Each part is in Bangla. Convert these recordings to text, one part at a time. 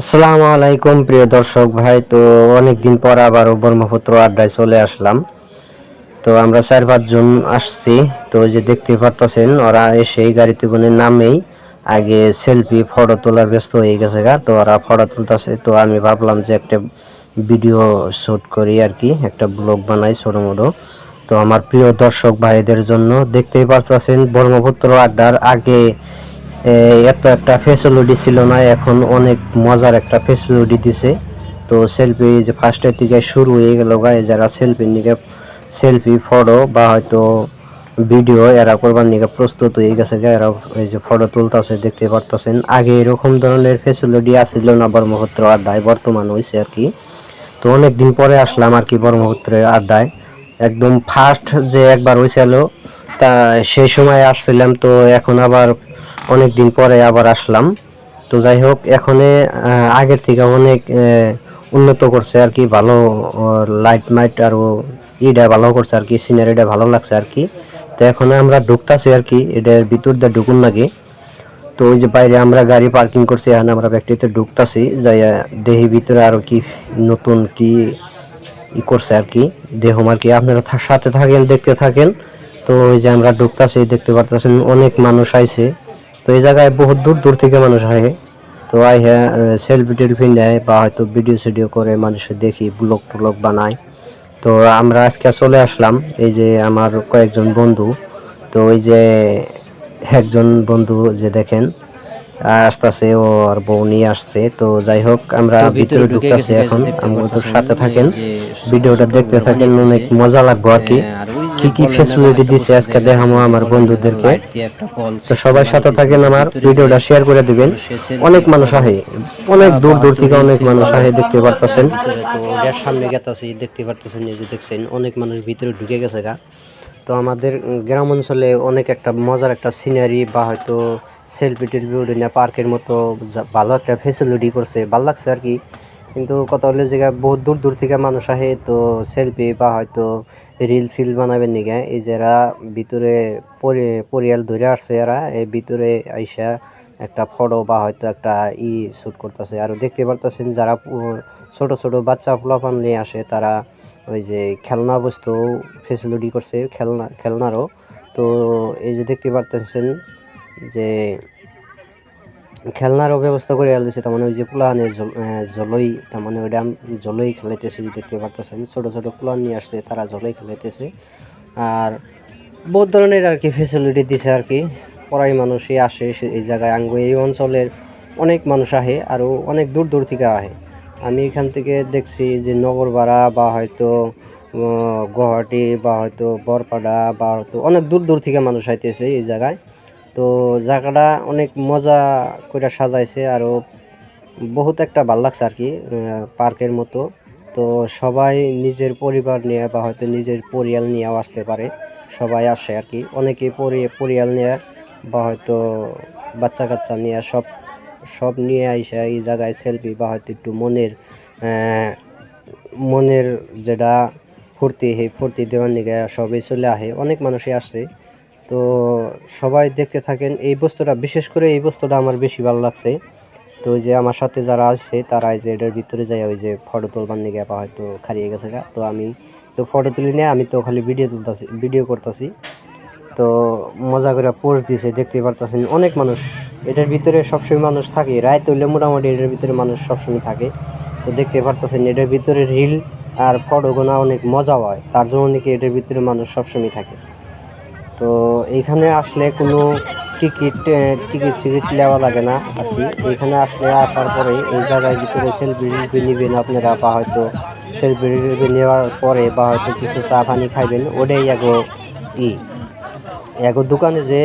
আসসালামু আলাইকুম প্রিয় দর্শক ভাই। তো অনেকদিন পর আবারও ব্রহ্মপুত্র আড্ডায় চলে আসলাম। তো আমরা 4-5 জন আসছি। তো ওই যে দেখতে পারতেছেন ওরা এসে গাড়িতে করে নামেই আগে সেলফি ফটো তোলার ব্যস্ত হয়ে গেছে গা। তো ওরা ফটো তুলতেছে, তো আমি ভাবলাম যে একটা ভিডিও শ্যুট করি আর কি, একটা ব্লগ বানাই ছোটো মোটো। তো আমার প্রিয় দর্শক ভাইদের জন্য দেখতেই পারতেছেন ব্রহ্মপুত্র আড্ডার আগে এত একটা ফেসিলিটি ছিল না, এখন অনেক মজার একটা ফেসিলিটি দিছে। তো সেলফি যে ফার্স্টের দিকে শুরু হয়ে গেল গায়ে, যারা সেলফি নিকে সেলফি ফটো বা হয়তো ভিডিও এরা করবার নিকে প্রস্তুত হয়ে গেছে, এরা এই যে ফটো তুলতেছে দেখতে পারতেছেন। আগে এরকম ধরনের ফেসিলিটি আসছিল না ব্রহ্মপুত্র আড্ডায়, বর্তমান হয়েছে আর কি। তো অনেক দিন পরে আসলাম আর কি ব্রহ্মপুত্রে আড্ডায়। একদম ফার্স্ট যে একবার হয়েছিল তা সেই সময় আসছিলাম, তো এখন আবার অনেক দিন পরে আবার আসলাম। তো যাই হোক, এখন আগের থেকে অনেক উন্নত করছে আর কি, ভালো লাইট মাইট আরও ইটা ভালো করছে আর কি, সিনারিটা ভালো লাগছে আর কি। তো এখন আমরা ঢুকতাছি আর কি, এটার ভিতর দিয়ে ঢুকুন নাকি। তো ওই যে বাইরে আমরা গাড়ি পার্কিং করছি, এখন আমরা ব্যক্তিতে ঢুকতাছি যাই দেহি ভিতরে আরো কি নতুন কি করছে আর কি দেহম আর কি। আপনারা সাথে থাকেন, দেখতে থাকেন। তো ওই যে আমরা ঢুকতাছি, দেখতে পারতেছেন অনেক মানুষ আইছে। তো এই জায়গায় বহুত দূর দূর থেকে মানুষ আহে। তো আই হ্যাঁ সেলফি টেলফি নেয় বা হয়তো ভিডিও সিডিও করে মানুষের দেখি, ব্লগ ট্লগ বানায়। তো আমরা আজকে চলে আসলাম, এই যে আমার কয়েকজন বন্ধু। তো ওই যে একজন বন্ধু যে দেখেন আসতেছে, ও আর বউ নিয়ে আসছে। তো যাই হোক, আমরা তো ভিতরে ভিতরে ঢুকে ঢুকতেছি গেছে গাইজ, এখন, দেখতে আমাদের পারতেছেন সাথে এই থাকেন, যে ছোট ভিডিওটা ছোট দেখতে ঘর থাকেন, বানাইতেছে। অনেক মজা লাগবে আর কি। আর ওই যে কি কি বলের মেলান ফ্যাসিলিটি একটা দিছে বস্তু আজকে দেখা দেখামো যাইতেছে, আমার বলের মেলানো বন্ধুদেরকে। লাইট দিয়ে একটা বল তো সিস্টেম সবাই সাথে বানাইতেছে, থাকেন, ওটার আমার ভিতরে যে ভিডিওটা শেয়ার করে দিবেন। মানুষের সেলফি অনেক মানুষ ফটো আহে, অনেক বা দূর দূর হয়তো থেকে রিল অনেক সিল মানুষ আহে, বানায় দেখতে পারতেছেন। ভিতরে। তো ওটার সামনে গেতাছি, দেখতে পারতেছেন এই যে দেখছেন অনেক মানুষ ভিতরে ঢুকে গেছে গা। তো আমাদের গ্রাম অঞ্চলে অনেক একটা মজার একটা সিনারি বা হয়তো সেলফি টেলফি উঠে না, পার্কের মতো ভালো একটা ফেসিলিটি করছে, ভালো লাগছে আর কি। কিন্তু কথা হলো যে বহুত দূর দূর থেকে মানুষ আহে, তো সেলফি বা হয়তো রিল সিল বানাবেন নিগে এই যারা ভিতরে পরিয়াল ধরে আসছে, এরা এই ভিতরে আইসা একটা ফটো বা হয়তো একটা শ্যুট করতেছে। আর দেখতে পারতেছেন যারা ছোট ছোট বাচ্চা পোলাপান নিয়ে আসে, তারা ওই যে খেলনা বস্তু ফেসিলিটি করছে, খেলনারও। তো এই যে দেখতে পারতেছেন যে খেলনারও ব্যবস্থা করে দিয়েছে, তার মানে ওই যে পোলাহানের জলই, তার মানে ওইটা জলই খেলাইতেছে, দেখতে পারতেছেন ছোট ছোট পোলাহান নিয়ে আসছে, তারা জলই খেলাইতেছে। আর বহুত ধরনের আর কি ফেসিলিটি দিছে আর কি। পড়াই মানুষই আসে এই জায়গায়, আঙ্গ এই অঞ্চলের অনেক মানুষ আহে, আরও অনেক দূর দূর থেকে আহে। আমি এখান থেকে দেখছি যে নগরপাড়া বা হয়তো গুয়াহাটি বা হয়তো বরপাড়া বা হয়তো অনেক দূর দূর থেকে মানুষ আইতেছে এই জায়গায়। তো জায়গাটা অনেক মজা করে সাজাইছে, আরও বহুত একটা ভাল লাগছে আর কি, পার্কের মতো। তো সবাই নিজের পরিবার নিয়ে বা হয়তো নিজের পরিয়াল নিয়েও আসতে পারে, সবাই আসে আর কি। অনেকেই পরিয়াল নিয়ে বা হয়তো বাচ্চা কাচ্চা নিয়ে সব সব নিয়ে আইসা এই জায়গায় সেলফি বা হয়তো একটু মনের যেটা ফুর্তি, সেই ফুর্তি দেওয়ার নিগে সবাই চলে আহে, অনেক মানুষই আসে। তো সবাই দেখতে থাকেন এই বস্তুটা, বিশেষ করে এই বস্তুটা আমার বেশি ভালো লাগছে। তো ওই যে আমার সাথে যারা আসছে তারা যে এটার ভিতরে যায় ওই যে ফটো তুলবার নিগে বা হয়তো খারিয়ে গেছে গা। তো আমি তো ফটো তুলি নিয়ে আমি তো খালি ভিডিও করতেছি। তো মজা করে পোস্ট দিছে, দেখতে পারতেছেন অনেক মানুষ এটার ভিতরে সবসময় মানুষ থাকে, রাত হইলে মোটামুটি এটার ভিতরে মানুষ সবসময় থাকে। তো দেখতে পারতেছেন এটার ভিতরে রিল আর ফটো গোনা অনেক মজা হয়, তার জন্য নাকি এটার ভিতরে মানুষ সবসময় থাকে। তো এইখানে আসলে কোনো টিকিট সিকিট নেওয়া লাগে না আর কি। এইখানে আসার পরে এই জায়গার ভিতরে সেলফি নেবেন আপনারা, বা হয়তো সেলফি নেওয়ার পরে বা হয়তো কিছু চা পানি খাইবেন, ওটাই এগো দোকানে যে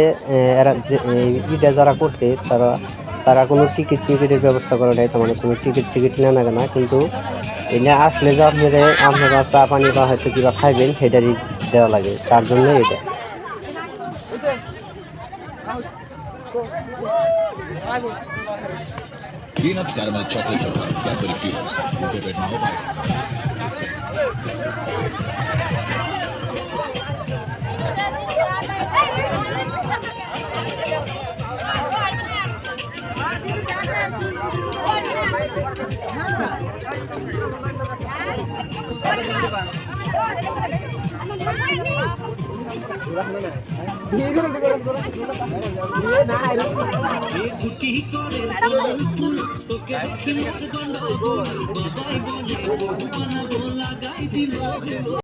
এরা যে ইটা যারা করছে, তারা তারা কোনো টিকিটের ব্যবস্থা করে নাই, তার মানে কোনো টিকিট সিকিট নেওয়া লাগে না। কিন্তু এনে আসলে যে আপনারা চা পানি বা হয়তো কিবা খাইবেন সেটারই দেওয়া লাগে, তার জন্য এটা। Peanuts caramel chocolate supply, Cadbury Fuse. Located now by